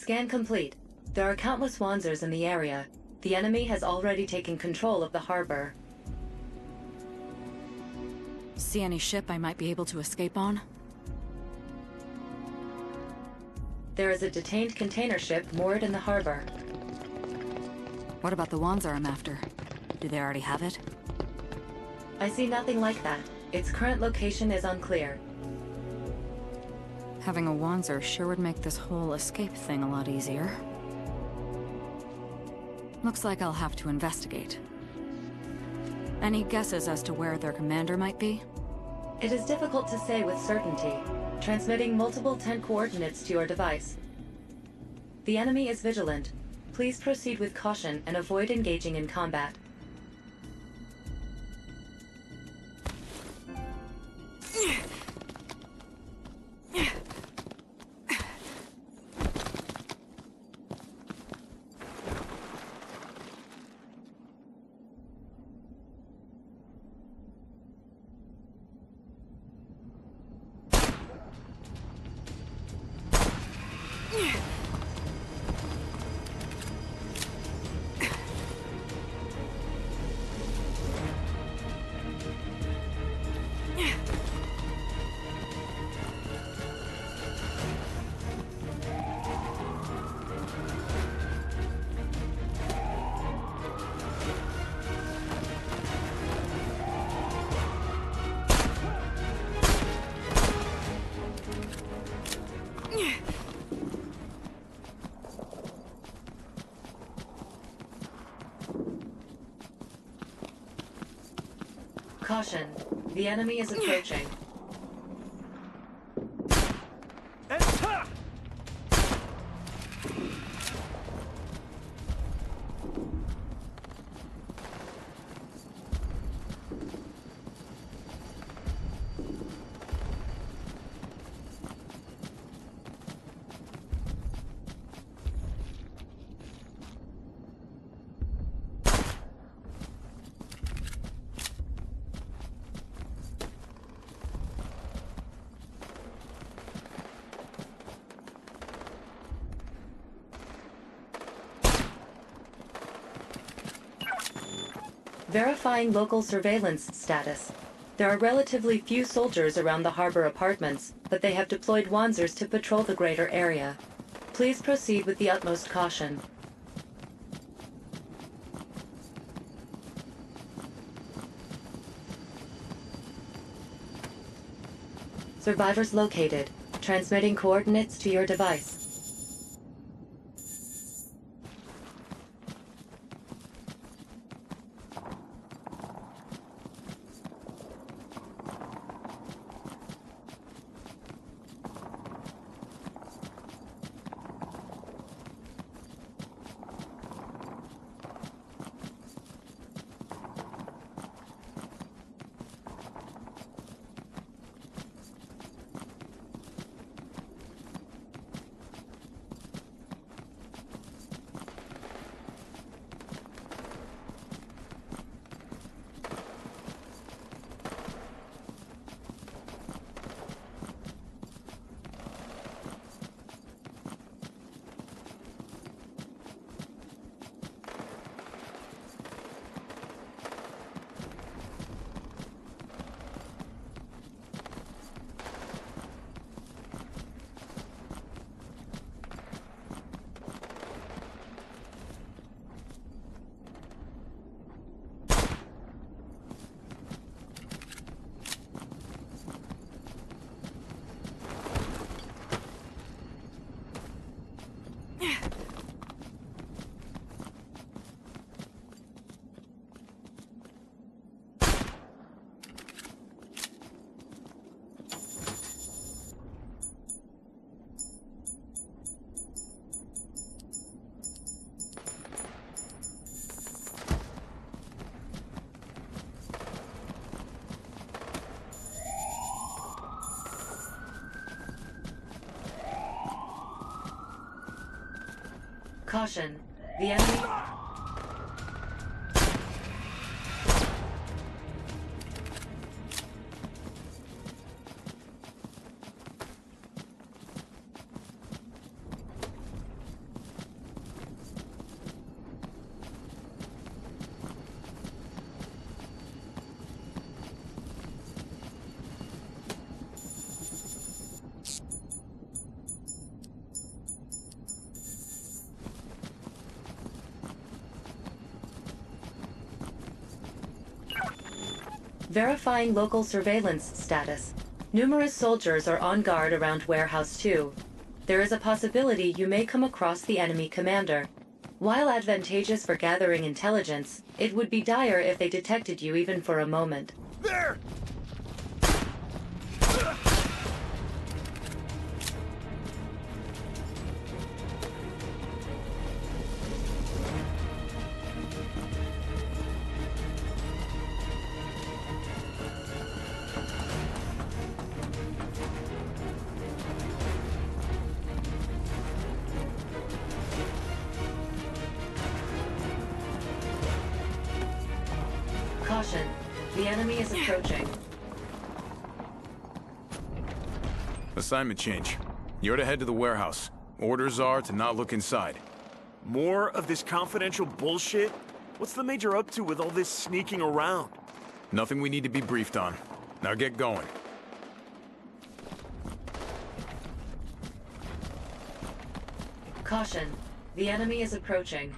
Scan complete. There are countless Wanzers in the area. The enemy has already taken control of the harbor. See any ship I might be able to escape on? There is a detained container ship moored in the harbor. What about the Wanzer I'm after? Do they already have it? I see nothing like that. Its current location is unclear. Having a Wanzer sure would make this whole escape thing a lot easier. Looks like I'll have to investigate. Any guesses as to where their commander might be? It is difficult to say with certainty. Transmitting multiple 10 coordinates to your device. The enemy is vigilant. Please proceed with caution and avoid engaging in combat. Caution. The enemy is approaching. Verifying local surveillance status. There are relatively few soldiers around the harbor apartments, but they have deployed Wanzers to patrol the greater area. Please proceed with the utmost caution. Survivors located. Transmitting coordinates to your device. Caution. The enemy... Verifying local surveillance status. Numerous soldiers are on guard around Warehouse 2. There is a possibility you may come across the enemy commander. While advantageous for gathering intelligence, it would be dire if they detected you even for a moment. There! Caution. The enemy is approaching. Assignment change. You're to head to the warehouse. Orders are to not look inside. More of this confidential bullshit? What's the Major up to with all this sneaking around? Nothing we need to be briefed on. Now get going. Caution. The enemy is approaching.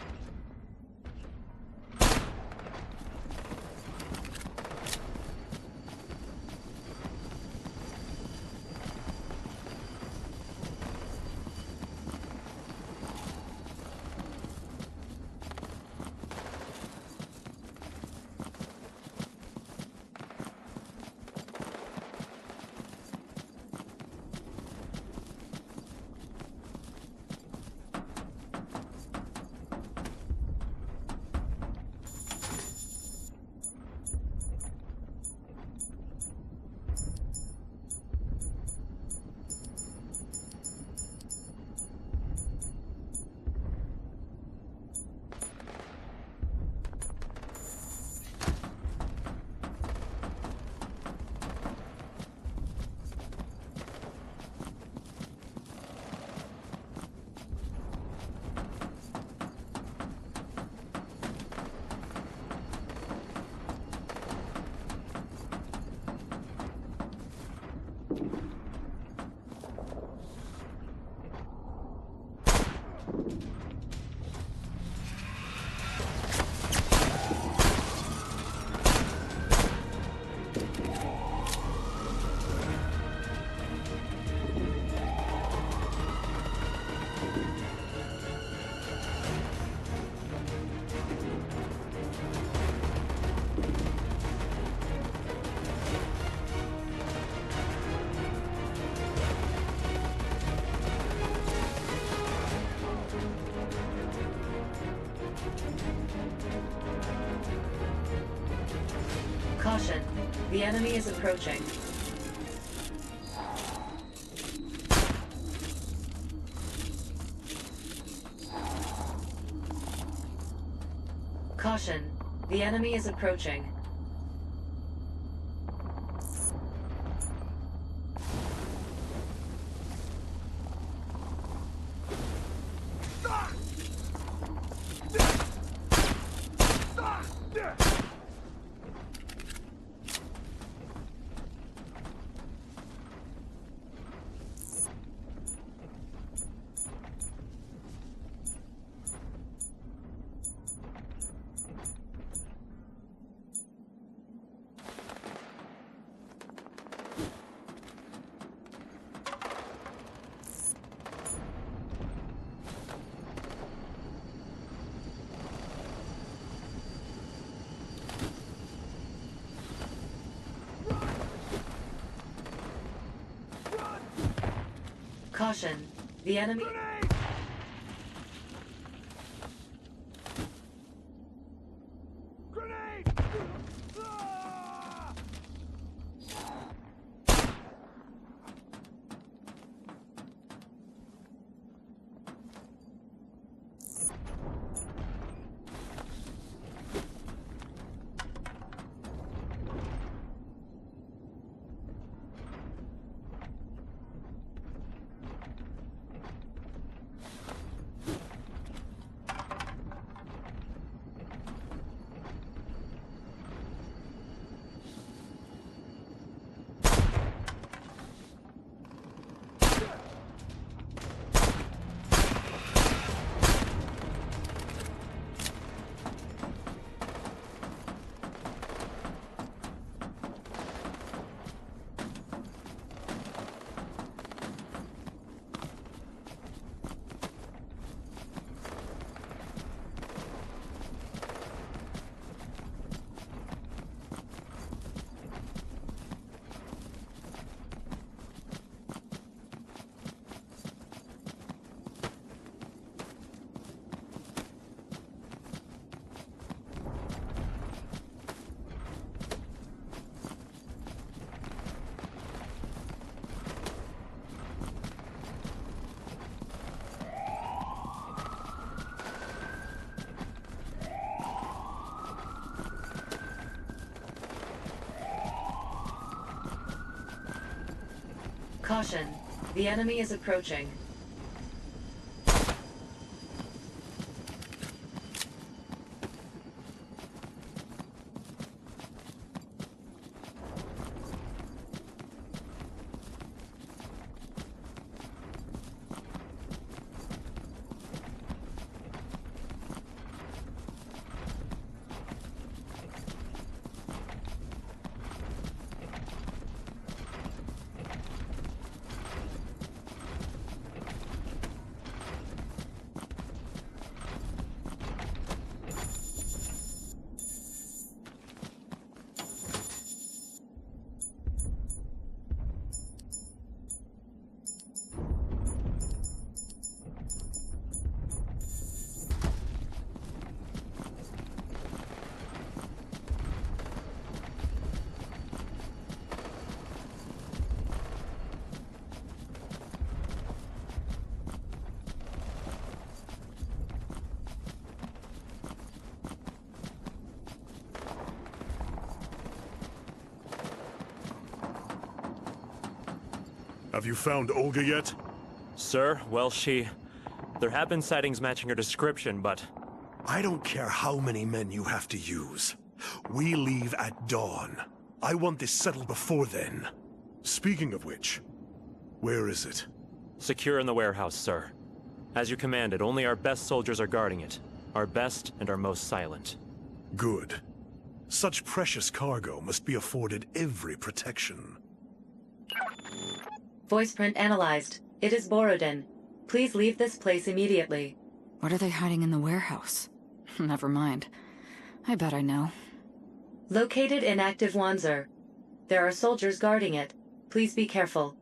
Caution. The enemy is approaching. Caution. The enemy is approaching. Caution. The enemy... Caution. The enemy is approaching. Have you found Olga yet? Sir, well, there have been sightings matching her description, but... I don't care how many men you have to use. We leave at dawn. I want this settled before then. Speaking of which, where is it? Secure in the warehouse, sir. As you commanded, only our best soldiers are guarding it. Our best and our most silent. Good. Such precious cargo must be afforded every protection. Voice print analyzed. It is Borodin. Please leave this place immediately. What are they hiding in the warehouse? Never mind. I bet I know. Located in active Wanzer. There are soldiers guarding it. Please be careful.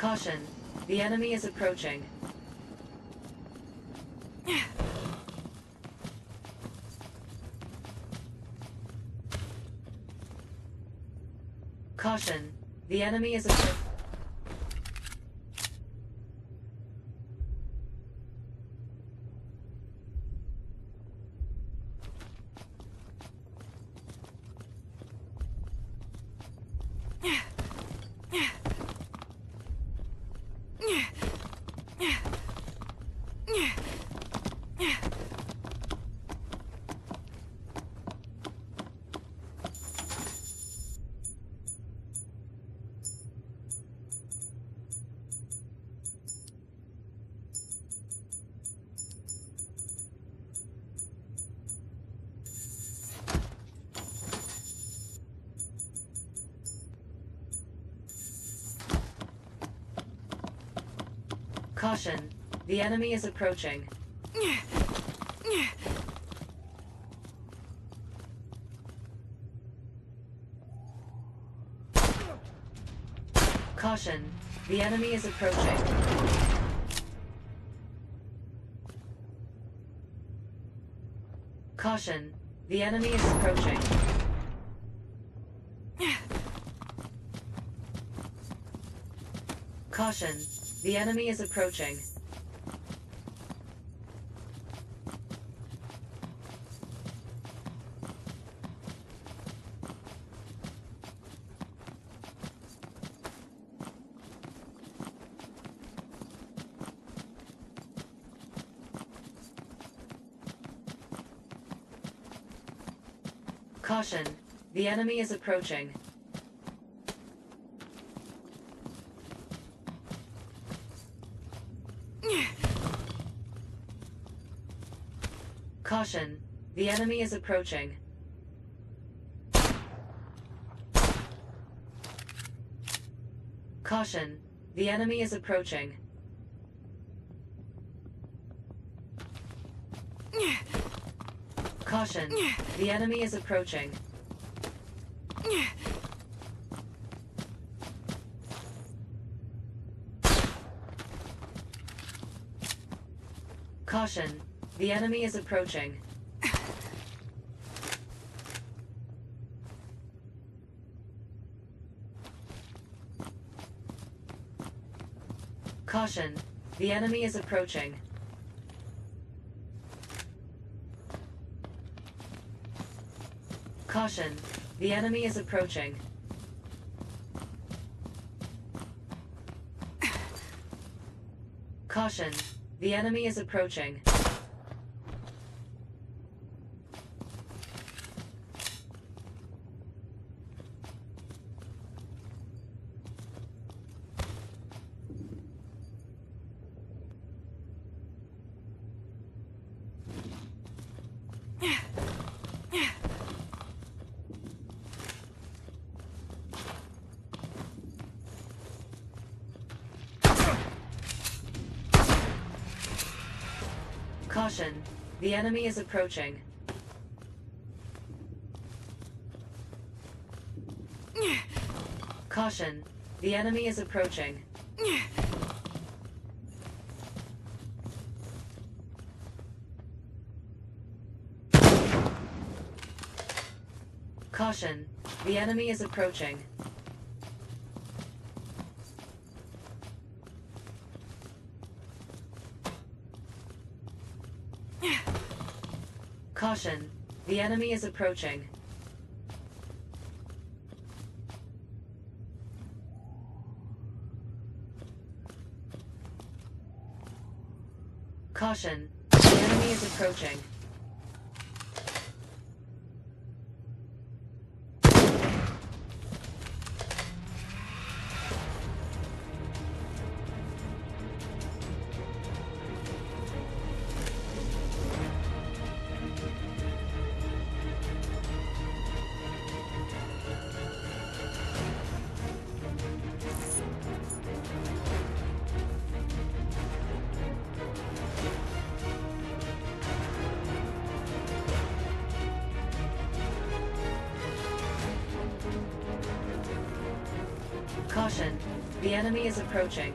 Caution, the enemy is approaching. Caution, the enemy is approaching. Caution, the enemy is approaching. Caution, the enemy is approaching. Caution, the enemy is approaching. Caution, the enemy is approaching. Caution, the enemy is approaching. Caution, the enemy is approaching. Caution, the enemy is approaching. Caution, the enemy is approaching. Caution, the enemy is approaching. Caution, the enemy is approaching. Caution, the enemy is approaching. Caution, the enemy is approaching. Caution, the enemy is approaching. Caution, the enemy is approaching. Caution, the enemy is approaching. Caution, the enemy is approaching. Caution, the enemy is approaching. Caution, The enemy is approaching.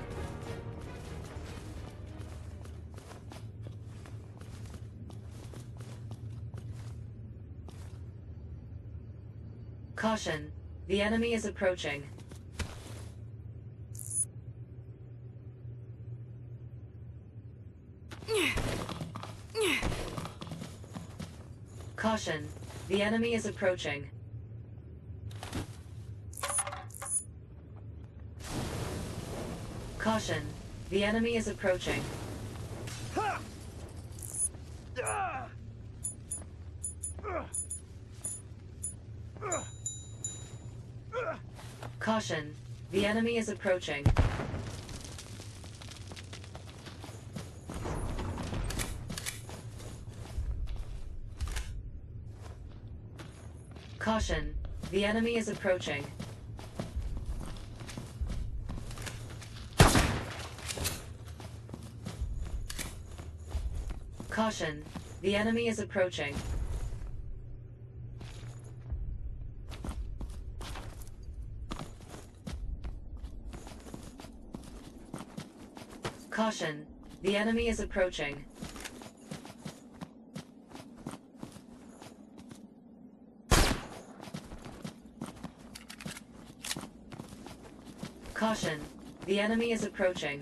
Caution. The enemy is approaching. Caution. The enemy is approaching. Caution. The enemy is approaching. Caution. The enemy is approaching. Caution. The enemy is approaching. Caution. The enemy is approaching. Caution. The enemy is approaching. Caution. The enemy is approaching.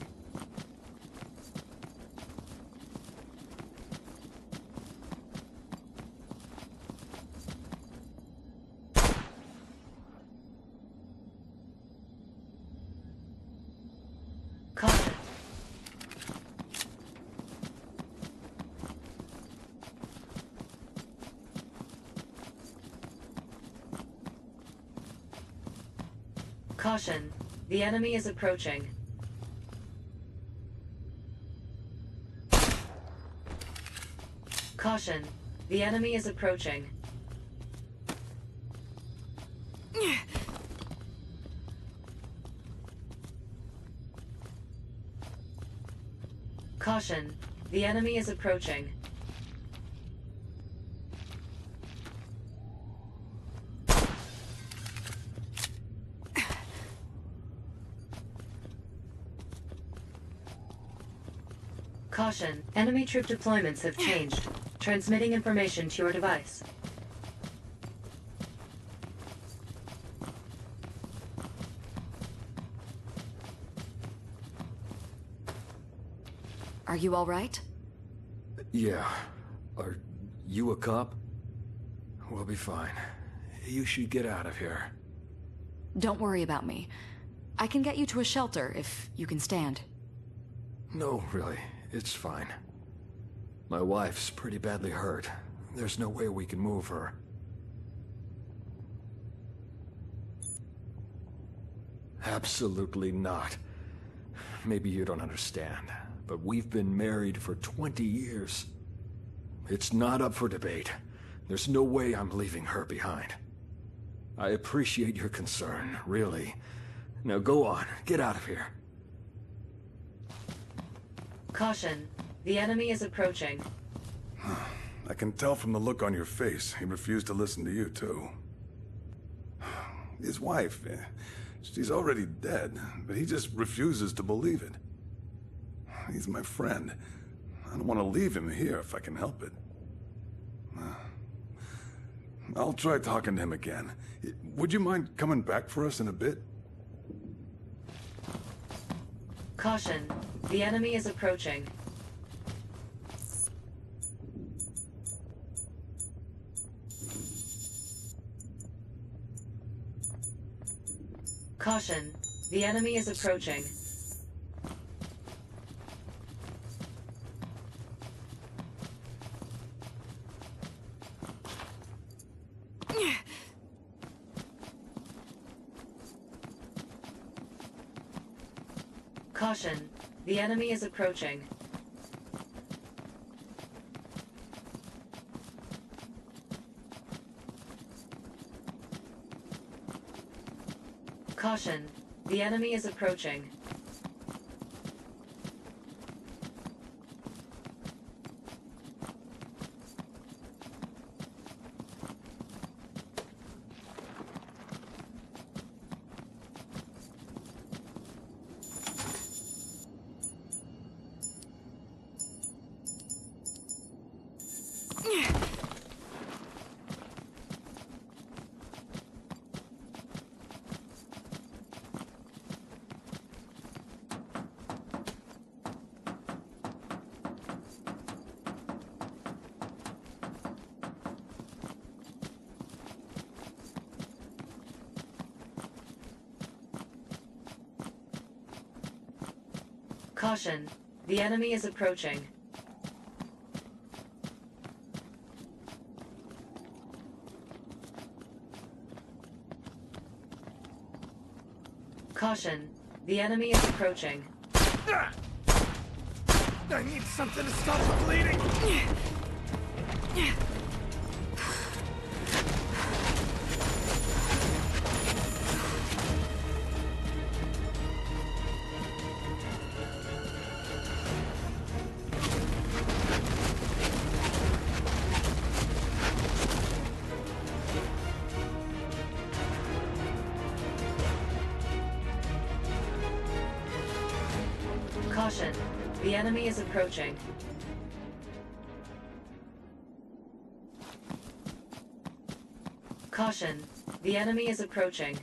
Caution. Caution. The enemy is approaching. Caution. The enemy is approaching. Caution. The enemy is approaching. Caution. Enemy troop deployments have changed. Transmitting information to your device. Are you all right? Yeah. Are you a cop? We'll be fine. You should get out of here. Don't worry about me. I can get you to a shelter if you can stand. No, really. It's fine. My wife's pretty badly hurt. There's no way we can move her. Absolutely not. Maybe you don't understand, but we've been married for 20 years. It's not up for debate. There's no way I'm leaving her behind. I appreciate your concern, really. Now go on, get out of here. Caution. The enemy is approaching. I can tell from the look on your face, he refused to listen to you, too. His wife, she's already dead, but he just refuses to believe it. He's my friend. I don't want to leave him here if I can help it. I'll try talking to him again. Would you mind coming back for us in a bit? Caution. The enemy is approaching. Caution. The enemy is approaching. Caution. The enemy is approaching. Caution. The enemy is approaching. Caution. The enemy is approaching. Caution. The enemy is approaching. I need something to stop the bleeding! Caution. The enemy is approaching. Caution. The enemy is approaching.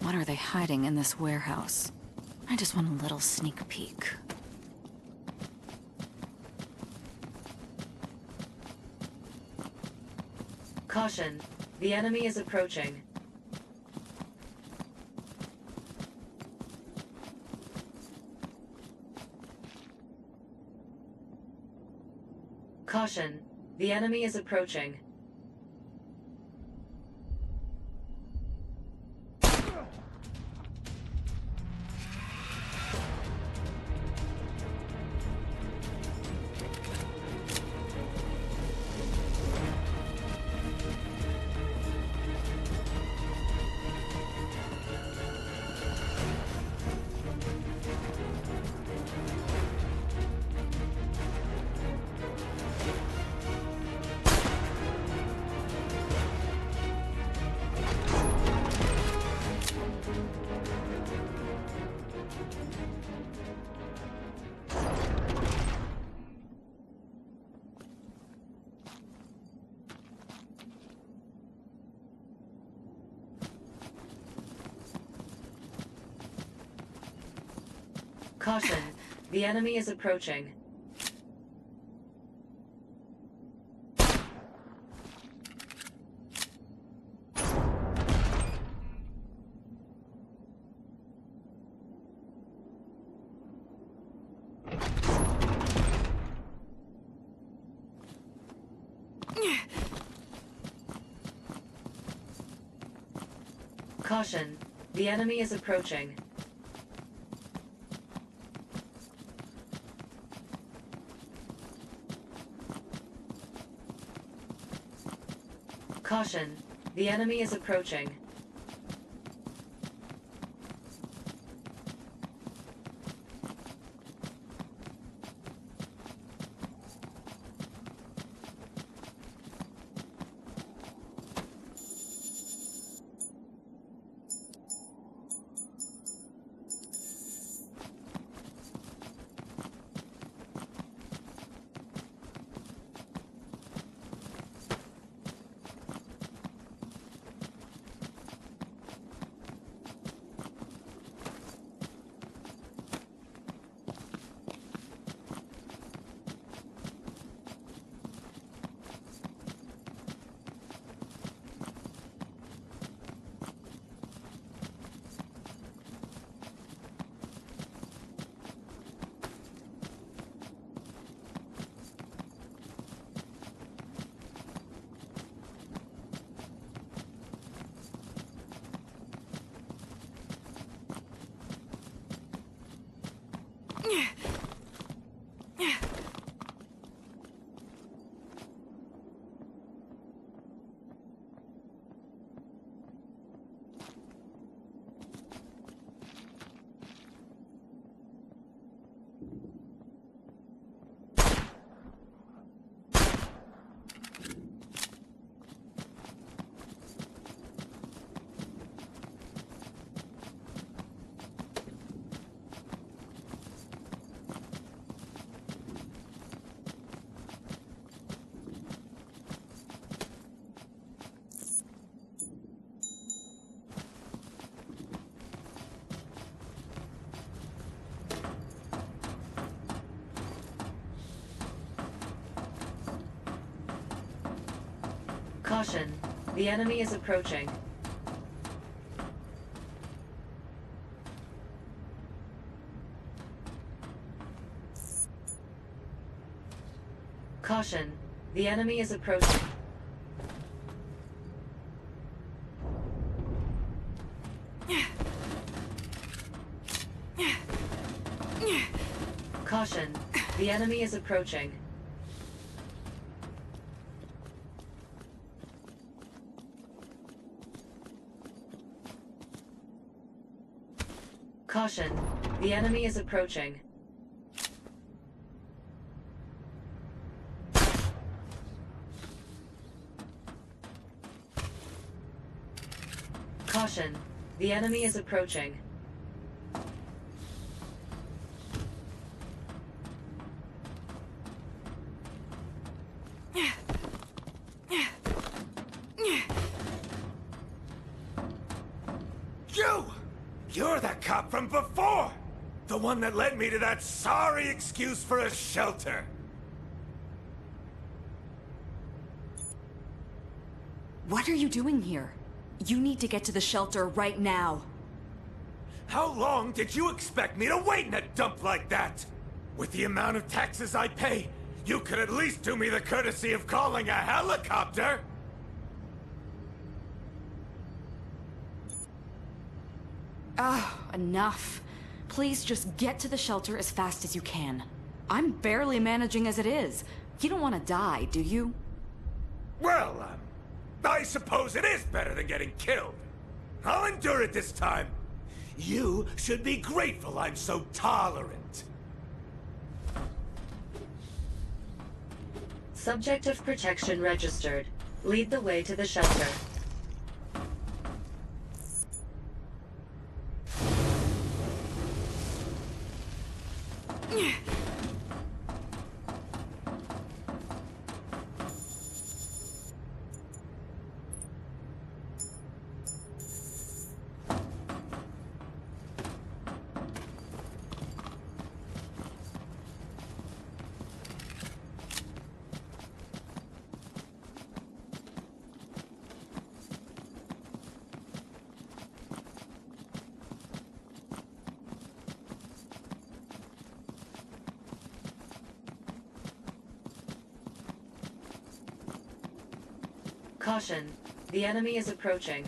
What are they hiding in this warehouse? I just want a little sneak peek. Caution. The enemy is approaching. Caution. The enemy is approaching. Caution. The enemy is approaching. Caution. The enemy is approaching. Caution. The enemy is approaching. Caution. The enemy is approaching. Caution. The enemy is approaching. Caution. The enemy is approaching. Caution. The enemy is approaching. Caution. The enemy is approaching. You! You're the cop from before! The one that led me to that sorry excuse for a shelter! What are you doing here? You need to get to the shelter right now. How long did you expect me to wait in a dump like that? With the amount of taxes I pay, you could at least do me the courtesy of calling a helicopter! Enough. Please just get to the shelter as fast as you can. I'm barely managing as it is. You don't want to die, do you? Well, I suppose it is better than getting killed. I'll endure it this time. You should be grateful I'm so tolerant. Subject of protection registered. Lead the way to the shelter. Caution. The enemy is approaching.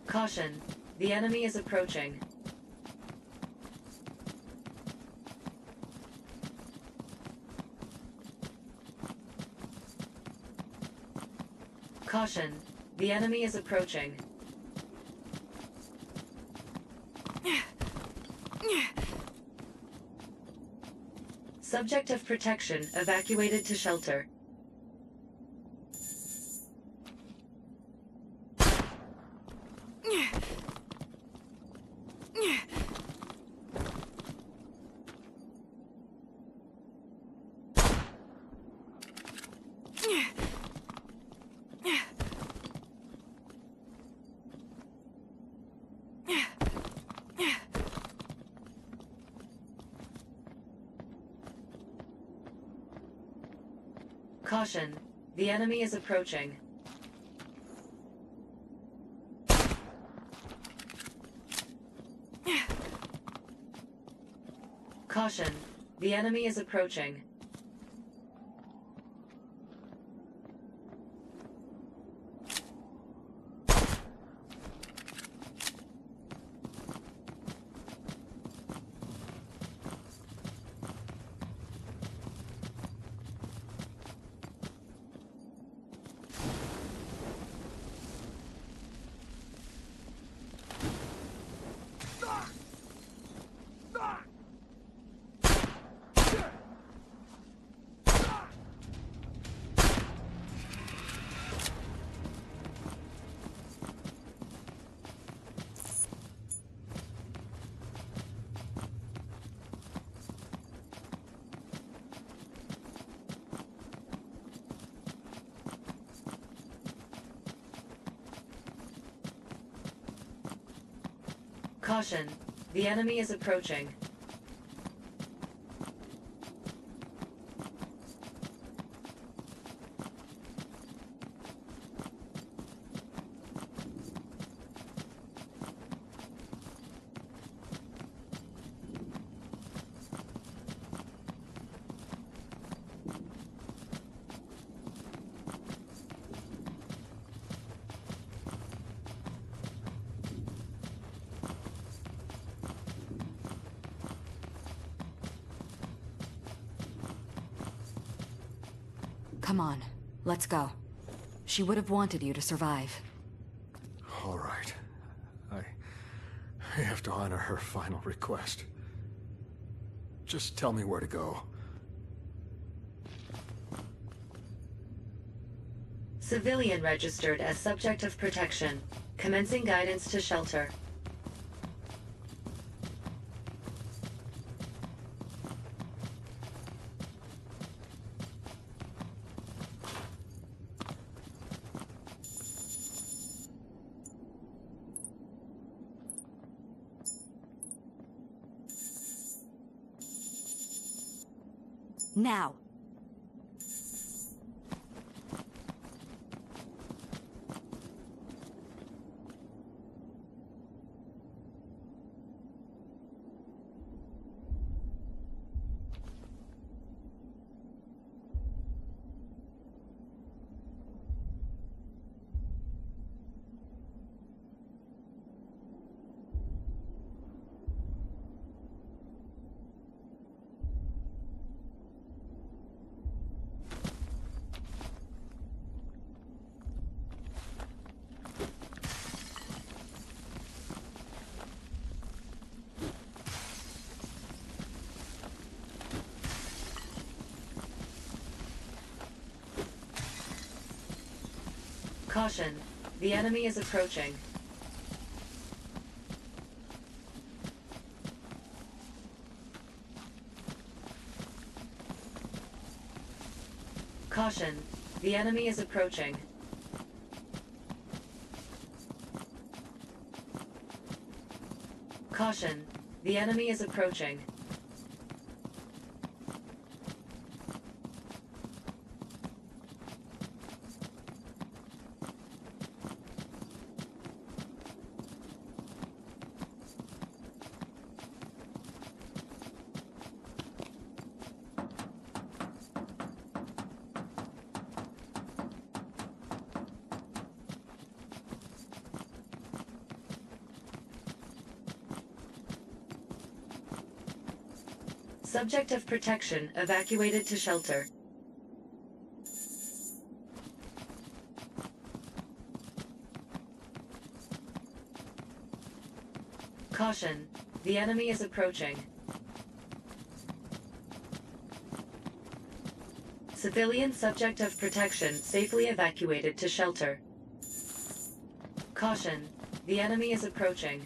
Caution. The enemy is approaching. Caution. The enemy is approaching. Subject of protection evacuated to shelter. Caution. The enemy is approaching. Caution. The enemy is approaching. Caution. The enemy is approaching. Come on, let's go. She would have wanted you to survive. All right. I have to honor her final request. Just tell me where to go. Civilian registered as subject of protection. Commencing guidance to shelter. Now! Caution. The enemy is approaching. Caution. The enemy is approaching. Caution. The enemy is approaching. Subject of protection evacuated to shelter. Caution. The enemy is approaching. Civilian subject of protection safely evacuated to shelter. Caution. The enemy is approaching.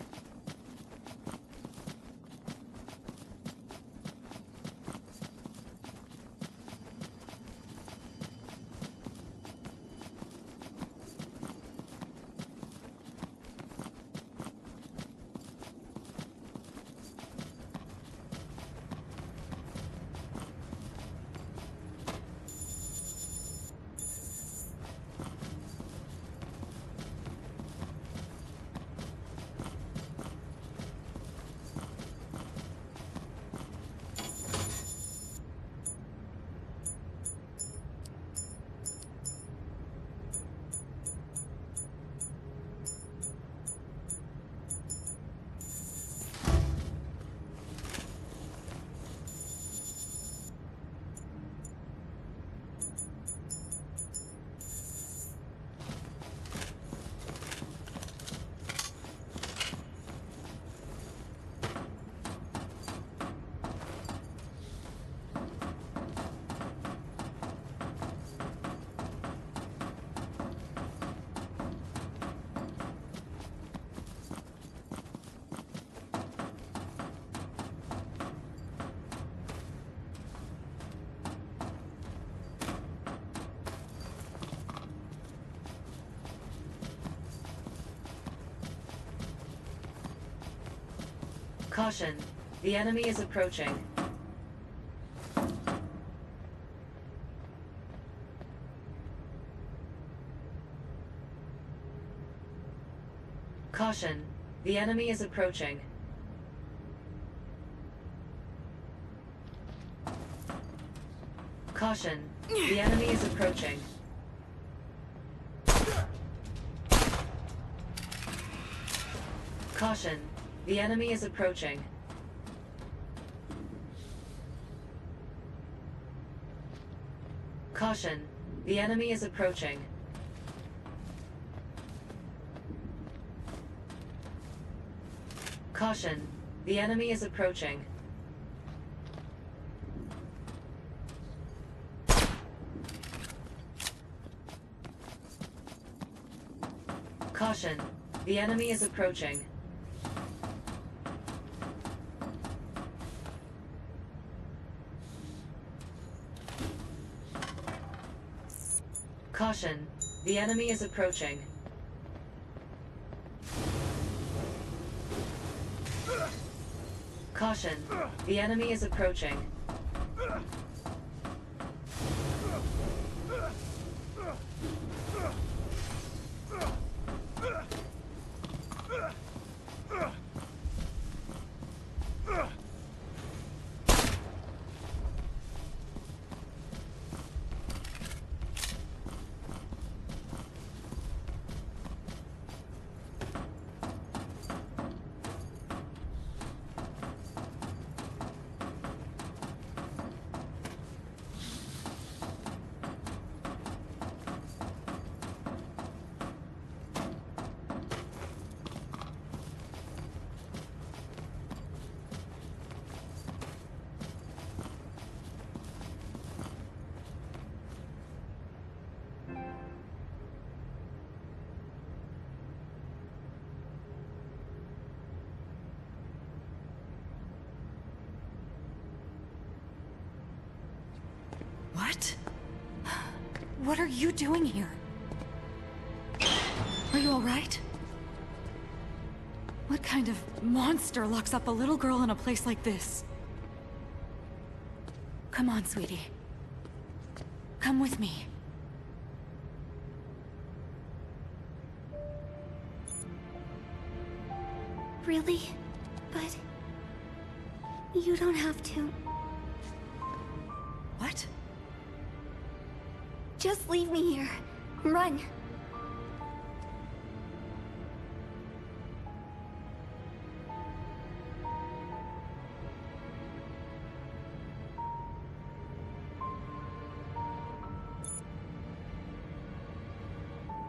Caution. The enemy is approaching. Caution. The enemy is approaching. Caution. The enemy is approaching. Caution. The enemy is approaching. Caution. The enemy is approaching. Caution. The enemy is approaching. Caution. The enemy is approaching. Caution. The enemy is approaching. Caution. The enemy is approaching. What? What are you doing here? Are you all right? What kind of monster locks up a little girl in a place like this? Come on, sweetie. Come with me. Really? But... you don't have to. What? Just leave me here. Run.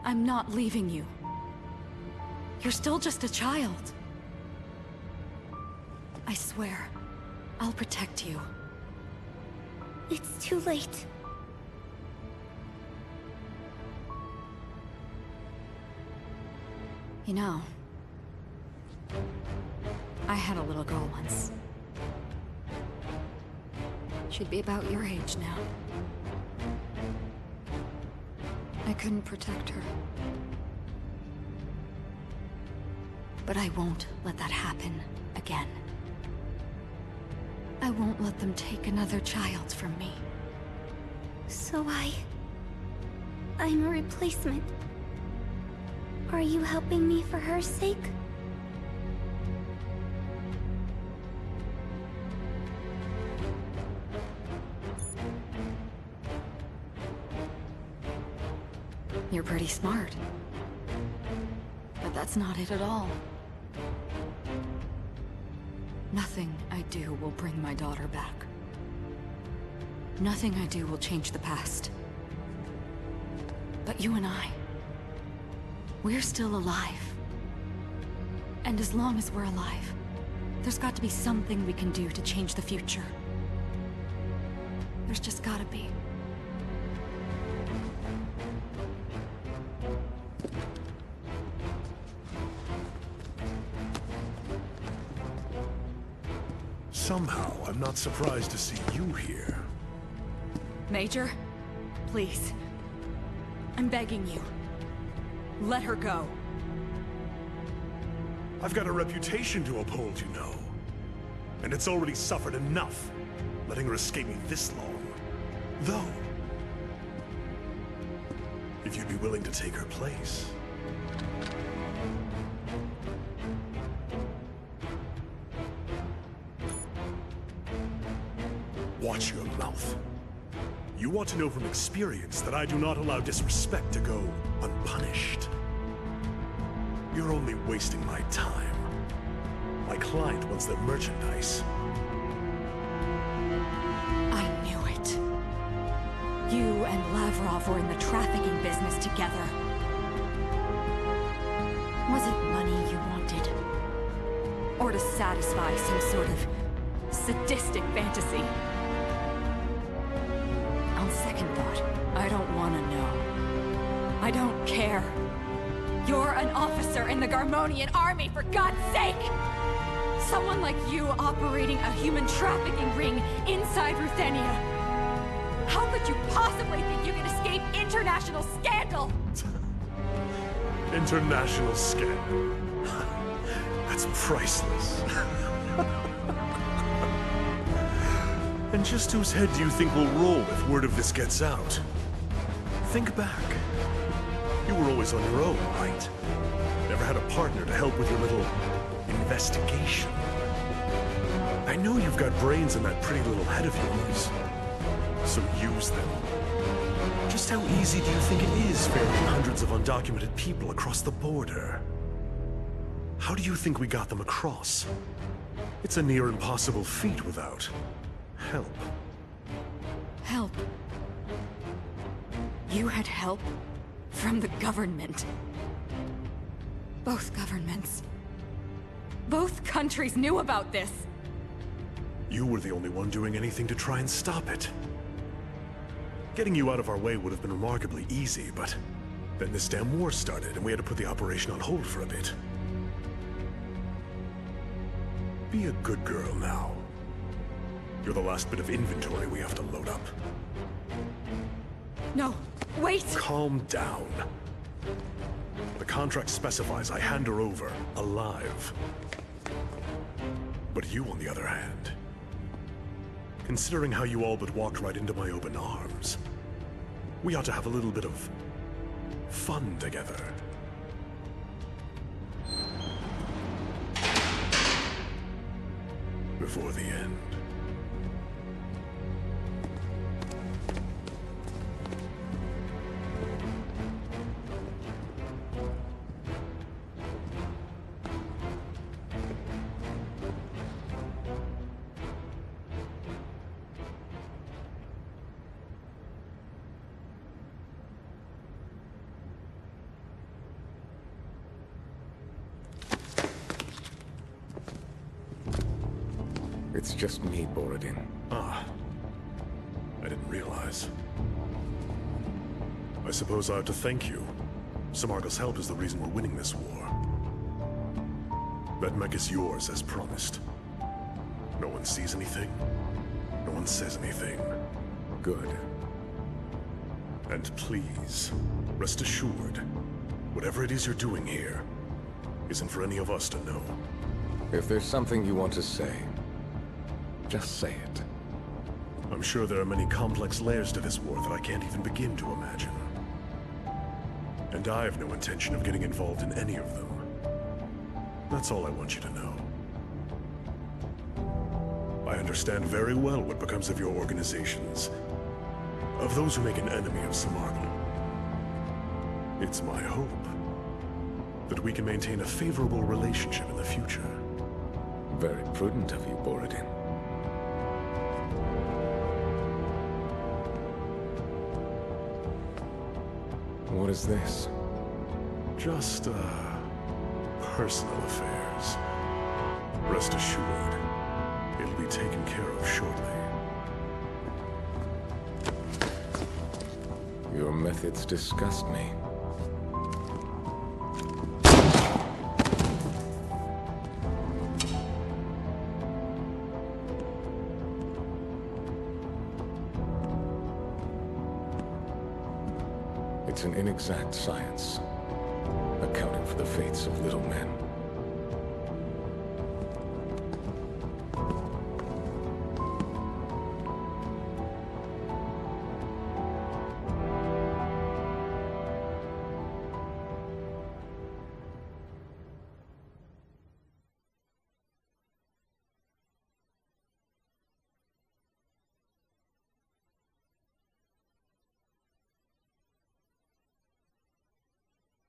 I'm not leaving you. You're still just a child. I swear, I'll protect you. It's too late. You know, I had a little girl once. She'd be about your age now. I couldn't protect her. But I won't let that happen again. I won't let them take another child from me. So I'm a replacement. Are you helping me for her sake? You're pretty smart. But that's not it at all. Nothing I do will bring my daughter back. Nothing I do will change the past. But you and I, we're still alive. And as long as we're alive, there's got to be something we can do to change the future. There's just gotta be. Somehow, I'm not surprised to see you here. Major, please. I'm begging you. Let her go. I've got a reputation to uphold, you know. and it's already suffered enough, letting her escape me this long. Though, if you'd be willing to take her place. Watch your mouth. You want to know from experience that I do not allow disrespect to go unpunished. You're only wasting my time. My client wants their merchandise. I knew it. You and Lavrov were in the trafficking business together. Was it money you wanted? Or to satisfy some sort of sadistic fantasy? On second thought, I don't want to know. I don't care. You're an officer in the Garmonian army, for God's sake! Someone like you operating a human trafficking ring inside Ruthenia. How could you possibly think you can escape international scandal? International scandal. That's priceless. And just whose head do you think will roll if word of this gets out? Think back. You were always on your own, right? Never had a partner to help with your little investigation. I know you've got brains in that pretty little head of yours. So use them. Just how easy do you think it is ferrying hundreds of undocumented people across the border? How do you think we got them across? It's a near impossible feat without help. Help? You had help? From the government? Both governments. Both countries knew about this. You were the only one doing anything to try and stop it. Getting you out of our way would have been remarkably easy, but then this damn war started and we had to put the operation on hold for a bit. Be a good girl now. You're the last bit of inventory we have to load up. No, wait! Calm down. The contract specifies I hand her over, alive. But you, on the other hand, considering how you all but walked right into my open arms, we ought to have a little bit of fun together. Before the end. It's just me, Borodin. Ah. I didn't realize. I suppose I have to thank you. Samarga's help is the reason we're winning this war. That mech is yours, as promised. No one sees anything. No one says anything. Good. And please, rest assured, whatever it is you're doing here isn't for any of us to know. If there's something you want to say, just say it. I'm sure there are many complex layers to this war that I can't even begin to imagine. And I have no intention of getting involved in any of them. That's all I want you to know. I understand very well what becomes of your organizations, of those who make an enemy of Samarga. It's my hope that we can maintain a favorable relationship in the future. Very prudent of you, Borodin. What is this? Just, personal affairs. Rest assured, it'll be taken care of shortly. Your methods disgust me. It's an inexact science, accounting for the fates of little men.